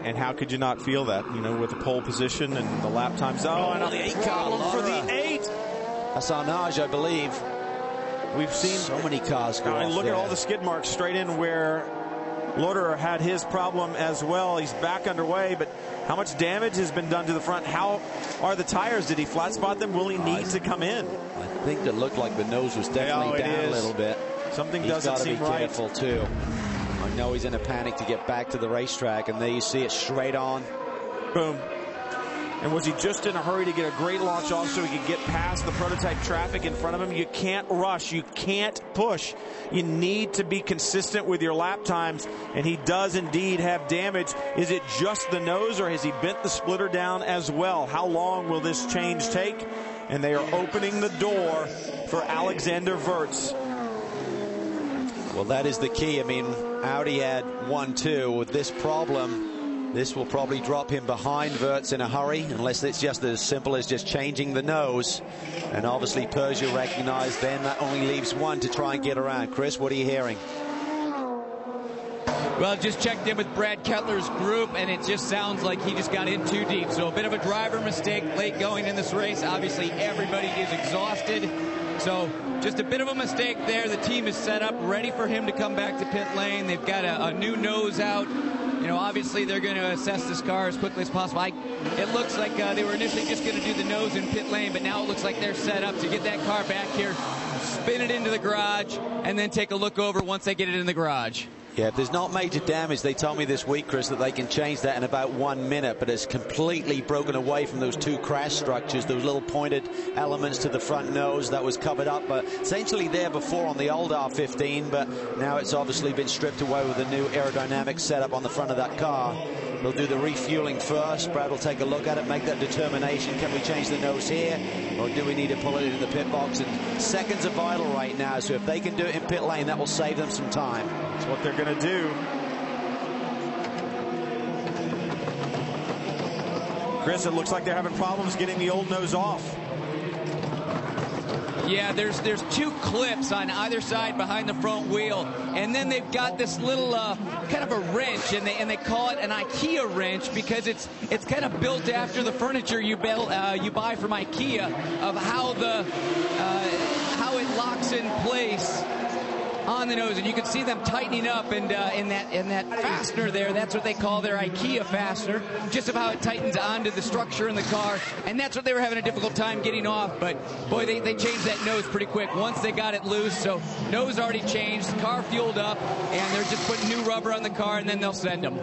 And how could you not feel that, you know, with the pole position and the lap times? Oh, and the 8 problem for the 8. That's Arnage, I believe. We've seen so many cars go off look there. at all the skid marks straight in where Lotterer had his problem as well. He's back underway, but how much damage has been done to the front? How are the tires? Did he flat spot them? Will he need to come in? I think it looked like the nose was definitely down a little bit. Something doesn't seem right. He's got to be careful too. I know he's in a panic to get back to the racetrack, and there you see it straight on. Boom. And was he just in a hurry to get a great launch off so he could get past the prototype traffic in front of him? You can't rush. You can't push. You need to be consistent with your lap times, and he does indeed have damage. Is it just the nose, or has he bent the splitter down as well? How long will this change take? And they are opening the door for Alexander Wurz. Well, that is the key. I mean, Audi had 1-2 with this problem. This will probably drop him behind Wurz in a hurry, unless it's just as simple as just changing the nose. And obviously Peugeot recognized then that only leaves one to try and get around. Chris, what are you hearing? Well, just checked in with Brad Kettler's group, and it just sounds like he just got in too deep. So a bit of a driver mistake late going in this race. Obviously, everybody is exhausted. So just a bit of a mistake there. The team is set up, ready for him to come back to pit lane. They've got a new nose out. You know, obviously they're going to assess this car as quickly as possible. It looks like they were initially just going to do the nose in pit lane, but now it looks like they're set up to get that car back here, spin it into the garage, and then take a look over once they get it in the garage. Yeah, if there's not major damage, they told me this week, Chris, that they can change that in about 1 minute, but it's completely broken away from those two crash structures, those little pointed elements to the front nose that was covered up, but essentially there before on the old R15, but now it's obviously been stripped away with a new aerodynamic setup on the front of that car. They'll do the refueling first. Brad will take a look at it, make that determination. Can we change the nose here, or do we need to pull it into the pit box? And seconds are vital right now, so if they can do it in pit lane, that will save them some time. That's what they're going to do. Chris, it looks like they're having problems getting the old nose off. Yeah, there's two clips on either side behind the front wheel, and then they've got this little kind of a wrench, and they call it an IKEA wrench because it's kind of built after the furniture you buy from IKEA, of how it locks in place on the nose, and you can see them tightening up, and in that fastener there, that's what they call their IKEA fastener, just of how it tightens onto the structure in the car, and that's what they were having a difficult time getting off. But boy, they changed that nose pretty quick once they got it loose. So nose already changed, car fueled up, and they're just putting new rubber on the car, and then they'll send them.